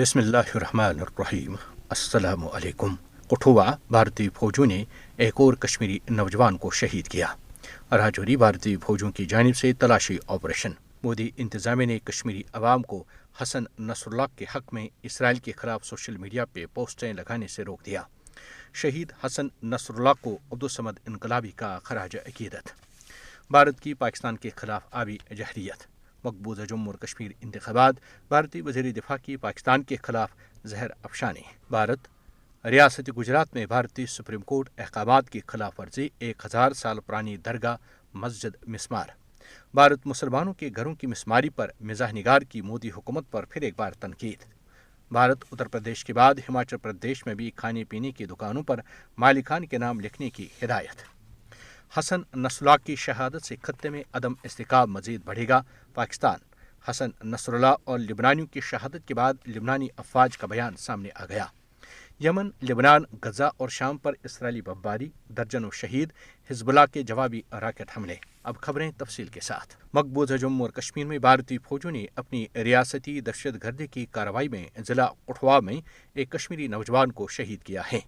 बिस्मिल्लाहिर्रहमानिर्रहीम। अस्सलामु अलैकुम। कठुआ भारतीय फौजों ने एक और कश्मीरी नौजवान को शहीद किया। राजौरी भारतीय फौजों की जानिब से तलाशी ऑपरेशन। मोदी इंतजामिया ने कश्मीरी अवाम को हसन नसरुल्लाह के हक में इसराइल के खिलाफ सोशल मीडिया पे पोस्टें लगाने से रोक दिया। शहीद हसन नसरुल्लाह को अब्दुल-समद इनकलाबी का खराज अकीदत। भारत की पाकिस्तान के खिलाफ आबी जहरियत। मकबूजा जम्मू और कश्मीर इंतखाबात, भारतीय वज़ीर दिफा की पाकिस्तान के खिलाफ जहर अफशानी। भारत रियासत गुजरात में भारतीय सुप्रीम कोर्ट अहकामात की खिलाफ वर्जी, 1000 साल पुरानी दरगाह मस्जिद मिस्मार। भारत मुसलमानों के घरों की मिस्मारी पर मिजाह निगार की मोदी हुकूमत पर फिर एक बार तनकीद। भारत उत्तर प्रदेश के बाद हिमाचल प्रदेश में भी खाने पीने की दुकानों पर मालिकान के नाम लिखने की हिदायत। हसन नसरुल्लाह की शहादत से खत्ते में अदम इस्तिकाब मजीद बढ़ेगा। पाकिस्तान हसन नसरुल्लाह और लिबनानियों की शहादत के बाद लिबनानी अफवाज का बयान सामने आ गया। यमन, लिबनान, गजा और शाम पर इसराइली बमबारी, दर्जनों शहीद, हिजबुल्लाह के जवाबी रॉकेट हमले। अब खबरें तफसील के साथ। मकबूजा जम्मू और कश्मीर में भारतीय फौजों ने अपनी रियासती दहशतगर्दी की कार्रवाई में जिला कठुआ में एक कश्मीरी नौजवान को शहीद किया है।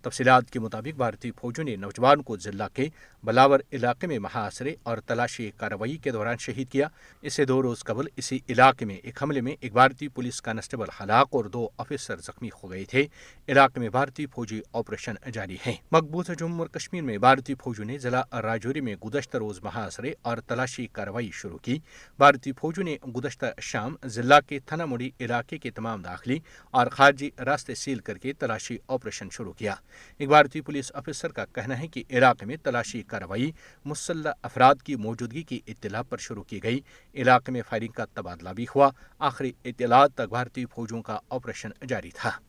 तफसीलात के मुताबिक भारतीय फौजों ने नौजवान को जिला के बलावर इलाके में महाआसरे और तलाशी कार्रवाई के दौरान शहीद किया। इससे 2 रोज कबल इसी इलाके में एक हमले में एक भारतीय पुलिस कांस्टेबल हलाक और 2 ऑफिसर जख्मी हो गए थे। इलाके में भारतीय फौजी ऑपरेशन जारी है। मकबूजा जम्मू और कश्मीर में भारतीय फौजों ने जिला राजौरी में गुज़श्ता रोज महाआसरे और तलाशी कार्रवाई शुरू की। भारतीय फौजों ने गुज़श्ता शाम जिला के थनामुड़ी इलाके के तमाम दाखिली और खारजी रास्ते सील करके तलाशी ऑपरेशन शुरू किया। एक भारतीय पुलिस अफसर का कहना है कि इलाके में तलाशी कार्रवाई मुसल्लह अफराद की मौजूदगी की इत्तला पर शुरू की गई। इलाके में फायरिंग का तबादला भी हुआ। आखिरी इत्तलात तक भारतीय फौजों का ऑपरेशन जारी था।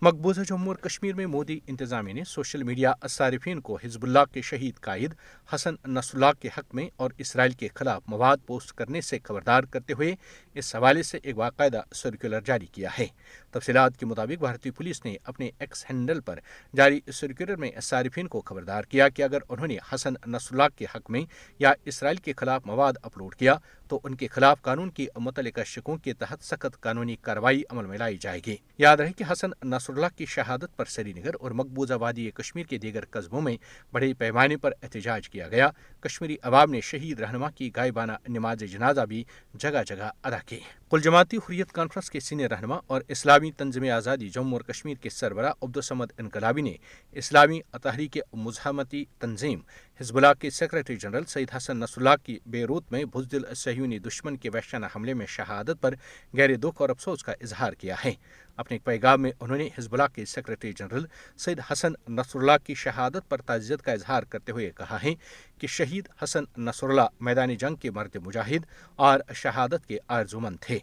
मकबूजा जम्मू और कश्मीर में मोदी इंतजामिया ने सोशल मीडिया सारिफीन को हिजबुल्लाह के शहीद कायद हसन नसरुल्लाह के हक में और इसराइल के खिलाफ मवाद पोस्ट करने से खबरदार करते हुए इस हवाले से एक बाकायदा सर्कुलर जारी किया है। तफसीलात के मुताबिक भारतीय पुलिस ने अपने एक्स हैंडल पर जारी सर्कुलर में सारिफीन को खबरदार किया कि अगर उन्होंने हसन नसरुल्लाह के हक में या इसराइल के खिलाफ मवाद अपलोड किया तो उनके खिलाफ कानून की मुतल्लिका शिकों के तहत सख्त कानूनी कार्रवाई अमल में लाई जाएगी। याद रहे कि हसन नसरुल्लाह की शहादत पर श्रीनगर और मकबूजा वादी कश्मीर के दीगर कस्बों में बड़े पैमाने पर एहतजाज किया गया। कश्मीरी अवाम ने शहीद रहनुमा की गायबाना नमाज जनाजा भी जगह जगह अदा की। कुल जमाती हुर्रियत कॉन्फ्रेंस के सीनियर रहनुमा और इस्लामी तंजीम आज़ादी जम्मू और कश्मीर के सरबराह अब्दुल-समद इनकलाबी ने इस्लामी तहरीक मुज़ाहमती तंजीम हिजबुल्लाह के secretary general Sayyed Hassan Nasrallah की बेरूत में बुज़दिल सहयूनी दुश्मन के वहशाना हमले में शहादत पर गहरे दुख और अफसोस का इजहार किया है। अपने एक पैगाम में उन्होंने हिजबुल्लाह के secretary general Sayyed Hassan Nasrallah की शहादत पर ताज़ियत का इजहार करते हुए कहा है कि शहीद हसन नसरुल्लाह मैदानी जंग के मर्द मुजाहिद और शहादत के आरज़ूमंद थे।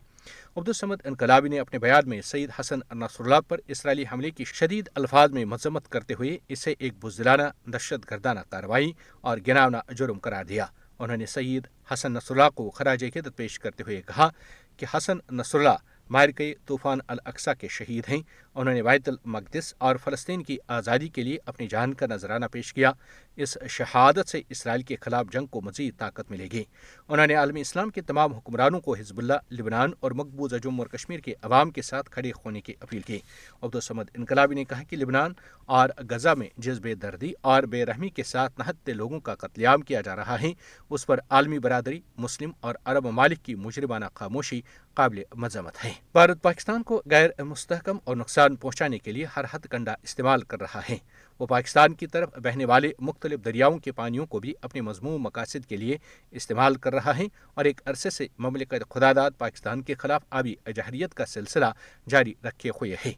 अब्दुल-समद इनकलाबी ने अपने बयान में सैयद हसन नसरुल्लाह पर इसराइली हमले की शदीद अल्फाज में मज़म्मत करते हुए इसे एक बुज़दिलाना दहशतगर्दाना कार्रवाई और गिनावना जुर्म करार दिया। उन्होंने सैयद हसन नसरुल्लाह को खराज अकीदत पेश करते हुए कहा कि हसन नसरुल्लाह मारिके तूफ़ान अल अक्सा के शहीद हैं। उन्होंने बैतुल मक़दिस और फ़लस्तीन की आज़ादी के लिए अपनी जान का नजराना पेश किया। इस शहादत से इसराइल के खिलाफ जंग को मज़ीद ताकत मिलेगी। उन्होंने आलमी इस्लाम के तमाम हुक्मरानों को हिजबुल्लाह, लिबनान और मकबूजा जम्मू और कश्मीर के अवाम के साथ खड़े होने की अपील की। अब्दुल-समद इनकलाबी ने कहा कि लिबनान और गजा में जिस बेदर्दी और बेरहमी के साथ नहत्ते लोगों का कत्लेआम किया जा रहा है उस पर आलमी बरादरी, मुस्लिम और अरब ममालिक की मुजरिमाना खामोशी काबिल मज़म्मत है। भारत पाकिस्तान को गैर मुस्तहकम और नुकसान पहुँचाने के लिए हर हद कंडा इस्तेमाल कर रहा है। वो पाकिस्तान की तरफ बहने वाले मुख्तलिफ दरियाओं के पानियों को भी अपने मज़मूम मकासद के लिए इस्तेमाल कर रहा है और एक अरसे से ममलिकत खुदादाद पाकिस्तान के खिलाफ आबी जहरियत का सिलसिला जारी रखे हुए है।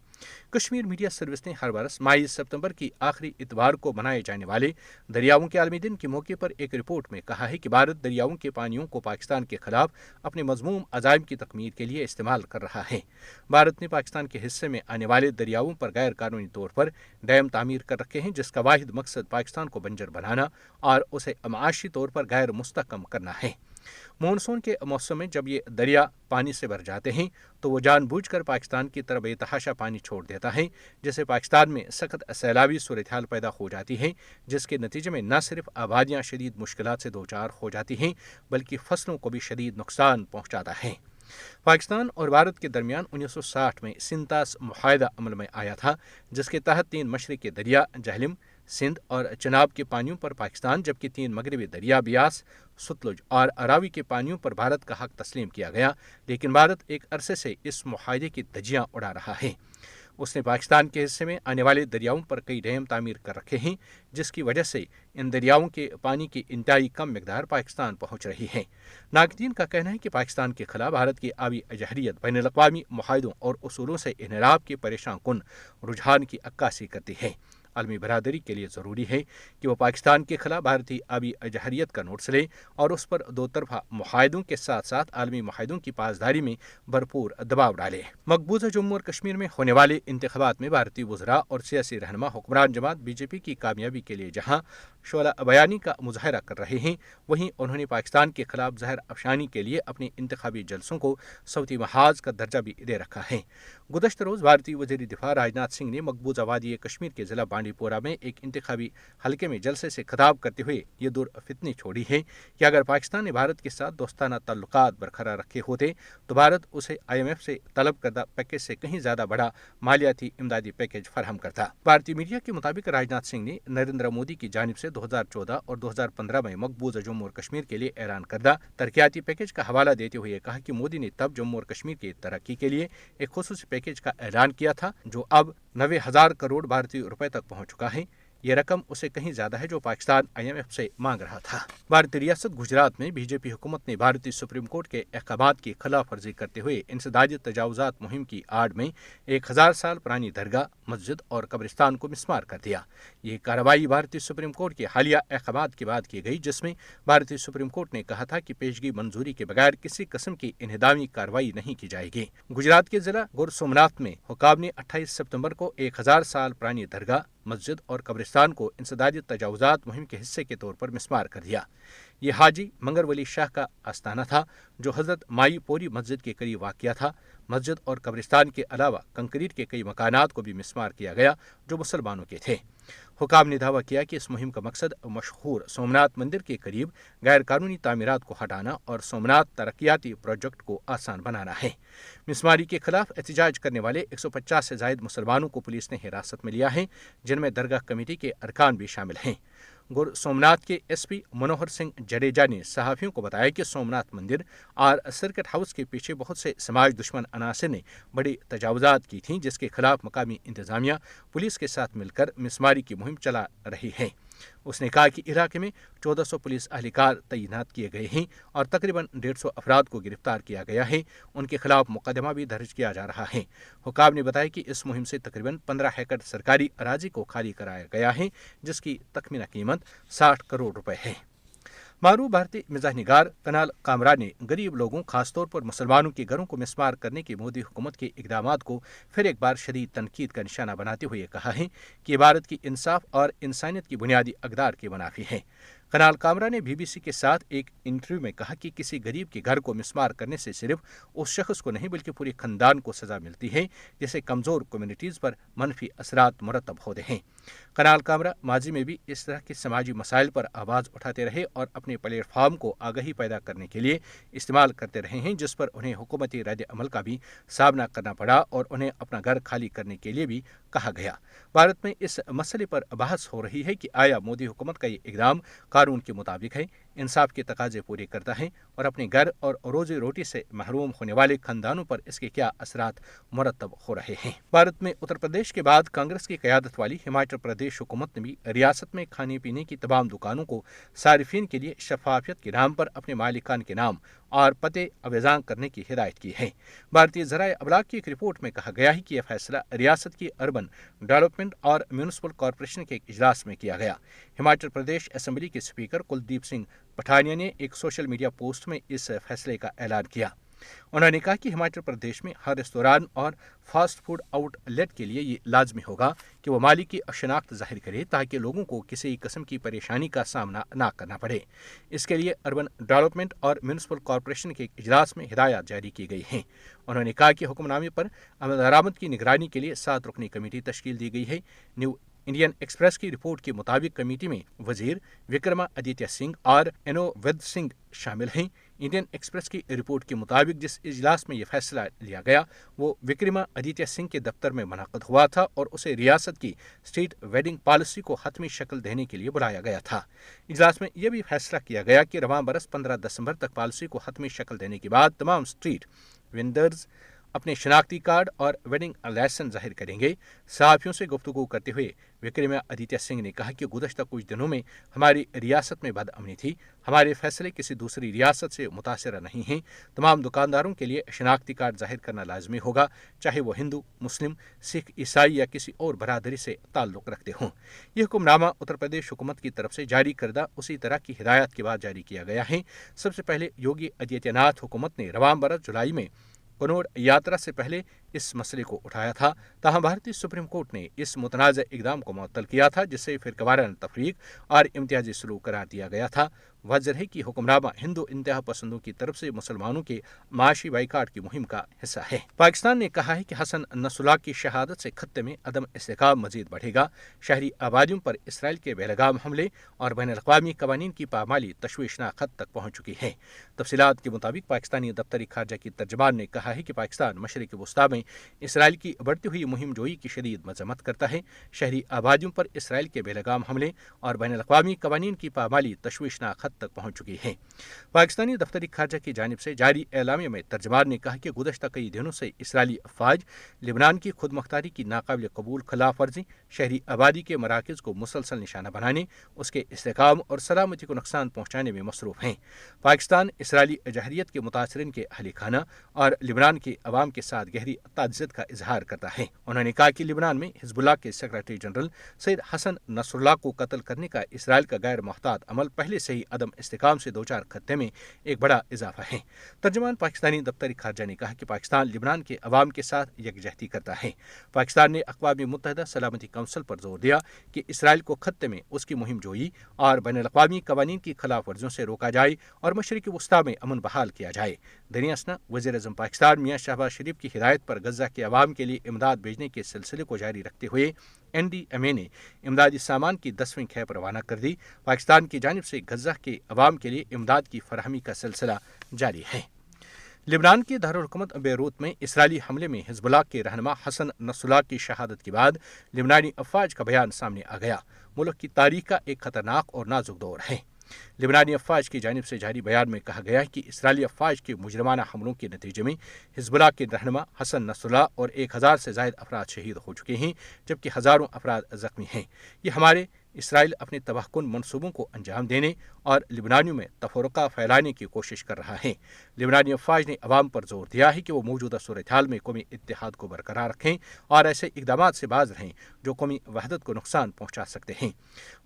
कश्मीर मीडिया सर्विस ने हर बरस 22 सितंबर की आखिरी इतवार को मनाए जाने वाले दरियाओं के आलमी दिन के मौके पर एक रिपोर्ट में कहा है कि भारत दरियाओं के पानियों को पाकिस्तान के खिलाफ अपने मज़मूम अज़ाइम की तकमील के लिए इस्तेमाल कर रहा है। भारत ने पाकिस्तान के हिस्से में आने वाले दरियाओं पर गैर कानूनी तौर पर डैम तामीर कर रखे हैं, जिसका वाहिद मकसद पाकिस्तान को बंजर बनाना और उसे माशी तौर पर गैर मुस्तहकम करना है। मानसून के मौसम में जब ये दरिया पानी से भर जाते हैं तो वो जानबूझकर पाकिस्तान की तरफ बेतहाशा पानी छोड़ देता है, जिससे पाकिस्तान में सख्त सैलाबी सूरत हाल पैदा हो जाती है, जिसके नतीजे में न सिर्फ आबादियाँ शदीद मुश्किलात से दो चार हो जाती हैं बल्कि फसलों को भी शदीद नुकसान पहुँचाता है। पाकिस्तान और भारत के दरमियान 1960 में सिंतास मुआहदा अमल में आया था, जिसके तहत 3 मशरक़ी दरिया जहलिम, सिंध और चनाब के पानियों पर पाकिस्तान, जबकि 3 मगरबी दरिया बियास, सतलुज और अरावी के पानियों पर भारत का हक तस्लीम किया गया। लेकिन भारत एक अरसे से इस मुआहदे की धज्जियां उड़ा रहा है। उसने पाकिस्तान के हिस्से में आने वाले दरियाओं पर कई डैम तामीर कर रखे हैं, जिसकी वजह से इन दरियाओं के पानी की इंतहाई कम मिकदार पाकिस्तान पहुंच रही है। नाक़दीन का कहना है कि पाकिस्तान के खिलाफ भारत की आबी अजहरियत बैनुल अक़वामी मुआहदों और उसूलों से इन्हिराफ के परेशान कुन रुझान की अक्कासी करती है। आलमी बरादरी के लिए ज़रूरी है कि वह पाकिस्तान के खिलाफ भारतीय आबी अजहरियत का नोट्स ले और उस पर दो तरफा मुआहदों के साथ साथ आलमी मुआहदों की पासदारी में भरपूर दबाव डाले। मकबूजा जम्मू और कश्मीर में होने वाले इंतखाबात में भारतीय वज़रा और सियासी रहनुमा हुक्मरान जमात बीजेपी की कामयाबी के लिए जहाँ शोला बयानी का मुजाहरा कर रहे हैं, वहीं उन्होंने पाकिस्तान के खिलाफ जहर अफशानी के लिए अपने इंतखाबी जलसों को सऊदी महाज का दर्जा भी दे रखा है। गुज़श्ता रोज़ भारतीय वज़ीर दिफा राजनाथ सिंह ने मकबूजा वादी कश्मीर के ज़िला बांडीपोरा में एक इंतखाबी हल्के में जलसे से खिताब करते हुए ये दूर फितनी छोड़ी है कि अगर पाकिस्तान ने भारत के साथ दोस्ताना ताल्लुकात बरकरार रखे होते तो भारत उसे IMF से तलब करदा पैकेज से कहीं ज्यादा बड़ा मालियाती इमदादी पैकेज फराहम करता। भारतीय मीडिया के मुताबिक राजनाथ सिंह ने नरेंद्र मोदी की जानिब से 2014 और 2015 में मकबूजा जम्मू और कश्मीर के लिए ऐलान करदा तरक्याती पैकेज का हवाला देते हुए कहा कि मोदी ने तब जम्मू और कश्मीर की तरक्की के लिए एक खुसूसी पैकेज का ऐलान किया था, जो अब 90,000 करोड़ भारतीय रुपए तक पहुंच चुका है। ये रकम उसे कहीं ज्यादा है जो पाकिस्तान IMF से मांग रहा था। भारतीय रियासत गुजरात में बीजेपी हुकूमत ने भारतीय सुप्रीम कोर्ट के अहकामात की खिलाफ वर्जी करते हुए इंसदादी तजावुजात मुहिम की आड़ में 1000 साल पुरानी दरगाह, मस्जिद और कब्रिस्तान को मिसमार कर दिया। ये कार्रवाई भारतीय सुप्रीम कोर्ट के हालिया अहकामात के बाद की गई, जिसमें भारतीय सुप्रीम कोर्ट ने कहा था कि पेशगी मंजूरी के बगैर किसी किस्म की इन्हिदामी कार्रवाई नहीं की जाएगी। गुजरात के जिला गुर सोमनाथ में हुकाम ने 28 सितंबर को 1000 साल पुरानी दरगाह, मस्जिद और कब्रिस्तान को इंसदादी तजावुजात मुहिम के हिस्से के तौर पर मिसमार कर दिया। ये हाजी मंगर वली शाह का आस्थाना था, जो हजरत माई पोरी मस्जिद के करीब वाक़या था। मस्जिद और कब्रिस्तान के अलावा कंक्रीट के कई मकानात को भी मिसमार किया गया जो मुसलमानों के थे। हुकाम ने दावा किया कि इस मुहिम का मकसद मशहूर सोमनाथ मंदिर के करीब गैर कानूनी तामीरात को हटाना और सोमनाथ तरक्याती प्रोजेक्ट को आसान बनाना है। मिसमारी के खिलाफ एहतजाज करने वाले 150 से जायद मुसलमानों को पुलिस ने हिरासत में लिया है, जिनमें दरगाह कमेटी के अरकान भी शामिल हैं। गुर सोमनाथ के SP मनोहर सिंह जडेजा ने सहाफियों को बताया कि सोमनाथ मंदिर और सर्किट हाउस के पीछे बहुत से समाज दुश्मन अनासर ने बड़ी तजावुजात की थीं, जिसके खिलाफ मकामी इंतजामिया पुलिस के साथ मिलकर मिसमारी की मुहिम चला रही है। उसने कहा कि इलाके में 1400 पुलिस अहलकार तैनात किए गए हैं और तकरीबन 150 अफराद को गिरफ्तार किया गया है। उनके खिलाफ मुकदमा भी दर्ज किया जा रहा है। हुकाम ने बताया कि इस मुहिम से तकरीबन 15 एकड़ सरकारी अराजी को खाली कराया गया है, जिसकी तखमीना कीमत 60 करोड़ रुपए है। मारूफ भारतीय मिजाज निगार कनाल कामरा ने गरीब लोगों, खासतौर पर मुसलमानों के घरों को मिसमार करने की मोदी हुकूमत के इकदामात को फिर एक बार शदीद तनकीद का निशाना बनाते हुए कहा है कि भारत की इंसाफ और इंसानियत की बुनियादी अक़दार के मुनाफी है। कनाल कामरा ने BBC के साथ एक इंटरव्यू में कहा कि किसी गरीब के घर को मिसमार करने से सिर्फ उस शख्स को नहीं बल्कि पूरे खानदान को सजा मिलती है, जिससे कमज़ोर कम्युनिटीज़ पर मनफी असरात मुरतब होते हैं। कनाल कामरा माजी में भी इस तरह के समाजी मसाइल पर आवाज़ उठाते रहे और अपने प्लेटफार्म को आगाही पैदा करने के लिए इस्तेमाल करते रहे हैं, जिस पर उन्हें हुकूमती रद्द अमल का भी सामना करना पड़ा और उन्हें अपना घर खाली करने के लिए भी कहा गया। भारत में इस मसले पर बहस हो रही है कि आया मोदी हुकूमत का ये इक़दाम कानून के मुताबिक है, इंसाफ के तकाजे पूरे करता है और अपने घर और रोजी रोटी से महरूम होने वाले खानदानों पर इसके क्या असरात मुरतब हो रहे हैं। भारत में उत्तर प्रदेश के बाद कांग्रेस की क़यादत वाली हिमाचल प्रदेश हुकूमत ने भी रियासत में खाने पीने की तमाम दुकानों को सारिफिन के लिए शफाफियत के नाम पर अपने मालिकान के नाम और पते अवेज़ां करने की हिदायत की है। भारतीय ज़राए अबलाग की एक रिपोर्ट में कहा गया है कि यह फैसला रियासत की अर्बन डेवलपमेंट और म्यूनिसिपल कॉरपोरेशन के एक इजलास में किया गया। हिमाचल प्रदेश असेंबली के स्पीकर कुलदीप सिंह पठानिया ने एक सोशल मीडिया पोस्ट में इस फैसले का ऐलान किया। उन्होंने कहा कि हिमाचल प्रदेश में हर रेस्तोरां और फास्ट फूड आउटलेट के लिए ये लाजमी होगा कि वो मालिक की शनाख्त जाहिर करे, ताकि लोगों को किसी किस्म की परेशानी का सामना न करना पड़े। इसके लिए अर्बन डेवलपमेंट और म्यूनिसिपल कॉरपोरेशन के इजलास में हिदायत जारी की गई हैं। उन्होंने कहा कि हुक्मनामे पर अमल दरामद की निगरानी के लिए 7 रुकनी कमेटी तश्कील दी गई है। न्यू इंडियन एक्सप्रेस की रिपोर्ट के मुताबिक कमेटी में वजीर विक्रमादित्य सिंह और एनोवेद सिंह शामिल हैं। इंडियन एक्सप्रेस की रिपोर्ट के मुताबिक जिस इजलास में यह फैसला लिया गया वो विक्रमादित्य सिंह के दफ्तर में मुनक्कद हुआ था और उसे रियासत की स्ट्रीट वेडिंग पॉलिसी को हतमी शक्ल देने के लिए बुलाया गया था। इजलास में यह भी फैसला किया गया कि रवां बरस 15 दिसंबर तक पॉलिसी को हतमी शक्ल देने के बाद तमाम स्ट्रीट वेंडर्स अपने शनाख्ती कार्ड और वेडिंग लाइसेंस जाहिर करेंगे। सहाफियों से गुफ्तगू करते हुए विक्रमादित्य सिंह ने कहा कि गुज़श्ता कुछ दिनों में हमारी रियासत में बदअमनी थी। हमारे फैसले किसी दूसरी रियासत से मुतासिर नहीं हैं। तमाम दुकानदारों के लिए शनाख्ती कार्ड जाहिर करना लाजमी होगा, चाहे वो हिंदू, मुस्लिम, सिख, ईसाई या किसी और बरादरी से ताल्लुक़ रखते हों। यह हुक्मनामा उत्तर प्रदेश हुकूमत की तरफ से जारी करदा उसी तरह की हिदायत के बाद जारी किया गया है। सबसे पहले योगी आदित्यनाथ हुकूमत ने रवां बरस जुलाई में कनौड़ यात्रा से पहले इस मसले को उठाया था। ताहम भारतीय सुप्रीम कोर्ट ने इस मुतनाज़ इक़दाम को मुअत्तल किया था, जिससे फ़िरक़ावाराना तफरीक और इम्तियाजी सलूक करार दिया गया था। वाज़ेह है कि हुक्मनामा हिंदू इंतहा पसंदों की तरफ से मुसलमानों के माशी बाइकाट की मुहिम का हिस्सा है। पाकिस्तान ने कहा है कि हसन नसरुल्लाह की शहादत से खत्ते में अदम इस्तेहकाम मजीद बढ़ेगा। शहरी आबादियों पर इसराइल के बेलगाम हमले और बैनुल-अक़वामी कवानीन की पामाली तशवीशनाक हद तक पहुँच चुकी है। तफसीलात के मुताबिक पाकिस्तानी दफ्तरी खारजा की तर्जमान ने कहा है कि पाकिस्तान मशरिक़ वस्ता में इसराइल की बढ़ती हुई मुहिम जोई की शदीद मजम्मत करता है। शहरी आबादियों पर इसराइल के बेलगाम हमले और बैनुल-अक़वामी कवानीन की पामाली तशवीशनाक हद तक पहुँच चुकी है। पाकिस्तानी दफ्तरी खारजा की जानिब से जारी एलामिया में तर्जमान ने कहा कि गुज़श्ता कई दिनों से इसराइली अफवाज लिबनान की खुद मुख्तारी की नाकाबिल कबूल खिलाफ वर्जी, शहरी आबादी के मराकज़ को मुसलसल निशाना बनाने, उसके इस्तेहकाम और सलामती को नुकसान पहुँचाने में मसरूफ़ हैं। पाकिस्तान इसराइली जहरियत के मुतासरीन के अहल खाना और लिबनान के अवाम के साथ गहरी ताज़्ज़ुब का इजहार करता है। उन्होंने कहा कि लिबनान में हिजबुल्लाह के secretary general Sayyed Hassan Nasrallah को कत्ल करने का इसराइल का गैर मुहतात अमल पहले से ही अदम इस्तेहकाम से दो चार खत्ते में एक बड़ा इजाफा है। तर्जुमान पाकिस्तानी दफ्तरी खारजा ने कहा कि पाकिस्तान लिबनान के अवाम के साथ यकजहती करता है। पाकिस्तान ने अक़वाम मुत्तहिदा सलामती कौंसिल पर जोर दिया कि इसराइल को खत्ते में उसकी मुहिम जोई और बैनुल-अक़वामी कवानीन की खिलाफ वर्जियों से रोका जाए और मशरिक़ वस्ता में अमन बहाल किया जाए। दनियासना वज़ीर-ए-आज़म पाकिस्तान मियां शहबाज शरीफ की हिदायत पर गज़ा के अवाम के लिए इमदाद भेजने के सिलसिले को जारी रखते हुए NDMA ने इमदादी सामान की 10वीं खेप रवाना कर दी। पाकिस्तान की जानिब से गज़ा के अवाम के लिए इमदाद की फरहमी का सिलसिला जारी है। लिबनान के दारुल-हुकूमत बेरूत में इसराइली हमले में हिजबुल्लाह के रहनुमा हसन नसरुल्लाह की शहादत के बाद लिबनानी अफवाज का बयान सामने आ गया। मुल्क की तारीख का एक खतरनाक और नाजुक दौर है। लिबनानी अफवाज की जानिब से जारी बयान में कहा गया है कि इसराइली अफवाज के मुजरमाना हमलों के नतीजे में हिजबुल्लाह के रहनुमा हसन नसरुल्लाह और 1000 से ज़ायद अफराद शहीद हो चुके हैं, जबकि हज़ारों अफराद ज़ख्मी हैं। ये हमारे इसराइल अपने तबाहकुन मनसूबों को अंजाम देने और लिबनानियों में तफरका फैलाने की कोशिश कर रहा है। लिबनानी अफवाज ने अवाम पर जोर दिया है कि वो मौजूदा सूरत हाल में कौमी इत्तेहाद को बरकरार रखें और ऐसे इकदाम से बाज रहें जो कौमी वहदत को नुकसान पहुँचा सकते हैं।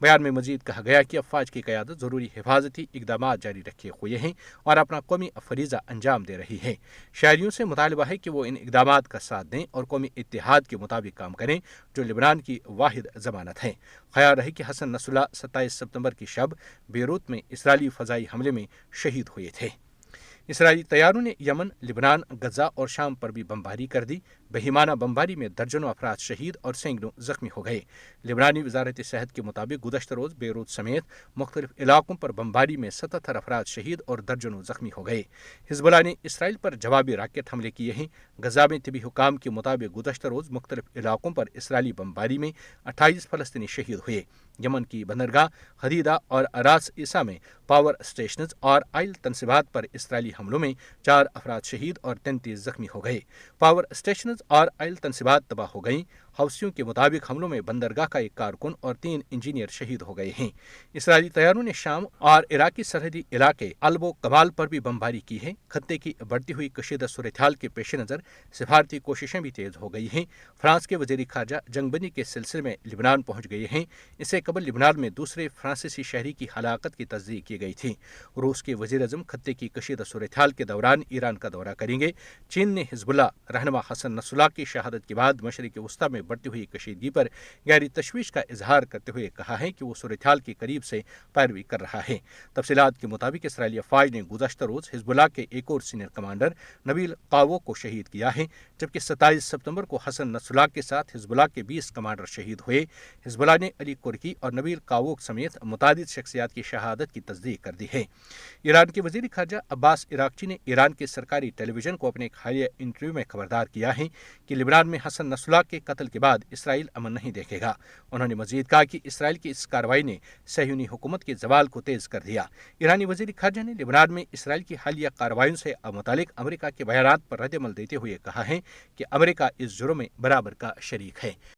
बयान में मजीद कहा गया कि अफवाज की क़यादत ज़रूरी हिफाजती इकदाम जारी रखे हुए हैं और अपना कौमी फरीज़ा अंजाम दे रही है। शहरियों से मुतालबा है कि वो इन इकदाम का साथ दें और कौमी इत्तेहाद के मुताबिक काम करें, जो लिबनान की वाहिद ज़मानत है। ख्याल रहे कि हसन नसरुल्लाह 27 सितंबर की शब बेरूत में इसराइली फ़ज़ाई हमले में शहीद हुए थे। इसराइली तैयारों ने यमन, लिबनान, गज़ा और शाम पर भी बमबारी कर दी। बेहिमाना बमबारी में दर्जनों अफराद शहीद और सैकड़ों ज़ख्मी हो गए। लिबनानी वज़ारत सेहत के मुताबिक गुज़श्ता रोज़ बेरूत समेत मुख्तलिफ इलाकों पर बमबारी में 77 अफराद शहीद और दर्जनों ज़ख्मी हो गए। हिजबुल्लाह ने इसराइल पर जवाबी राकेट हमले किए हैं। गज़ा में तिबी हुकाम के मुताबिक गुज़श्ता रोज़ मुख्तलिफ इलाकों पर इसराइली बमबारी में 28 फ़लस्तीनी शहीद हुए। यमन की बंदरगाह हदीदा और रास ईसा में पावर स्टेशन और आयल तनसीबात पर इसराइली हमलों में 4 अफराद शहीद और 33 ज़ख्मी हो गए। पावर स्टेशन और आयल तनसीबात तबाह हो गई। हौसियों के मुताबिक हमलों में बंदरगाह का एक कारकुन और 3 इंजीनियर शहीद हो गए हैं। इसराइली तैयारों ने शाम और इराकी सरहदी इलाके अल्बो कमाल पर भी बमबारी की है। खत्ते की बढ़ती हुई कशीदा सूरत हाल के पेश नज़र सिफारती कोशिशें भी तेज़ हो गई हैं। फ्रांस के वज़ीर ख़ारजा जंगबंदी के सिलसिले में लिबनान पहुँच गए हैं। इससे कबल लिबनान में दूसरे फ्रांसीसी शहरी की हलाकत की तस्दीक की गई थी। रूस के वज़ीर-ए-आज़म खत्ते की कशीदा सूरत हाल के दौरान ईरान का दौरा करेंगे। चीन ने हिजबुल्लाह रहनुमा हसन नसरुल्लाह की शहादत के बाद मशरिक़ वस्ता में بڑھتی ہوئی کشیدگی پر گہری تشویش کا اظہار کرتے ہوئے کہا ہے کہ وہ صورتحال کے قریب سے پیروی کر رہا ہے۔ تفصیلات کے مطابق اسرائیلی افواج نے گزشتہ روز حزب اللہ کے ایک اور سینئر کمانڈر نبیل قاوق کو شہید کیا ہے، جبکہ 27 ستمبر کو حسن نصر اللہ کے ساتھ حزب اللہ کے 20 کمانڈر شہید ہوئے۔ حزب اللہ نے علی قرقی اور نبیل قاوق سمیت متعدد شخصیات کی شہادت کی تصدیق کر دی ہے۔ ایران کے وزیر خارجہ عباس عراقچی نے ایران کے سرکاری ٹیلی ویژن کو اپنے ایک حالیہ انٹرویو میں خبردار کیا ہے کہ لبنان میں حسن نصر اللہ کے قتل کے بعد اسرائیل امن نہیں دیکھے گا۔ انہوں نے مزید کہا کہ اسرائیل کی اس کارروائی نے صہیونی حکومت کے زوال کو تیز کر دیا۔ ایرانی وزیر خارجہ نے لبنان میں اسرائیل کی حالیہ کارروائیوں سے متعلق امریکہ کے بیانات پر رد عمل دیتے ہوئے کہا ہے کہ امریکہ اس جرم میں برابر کا شریک ہے۔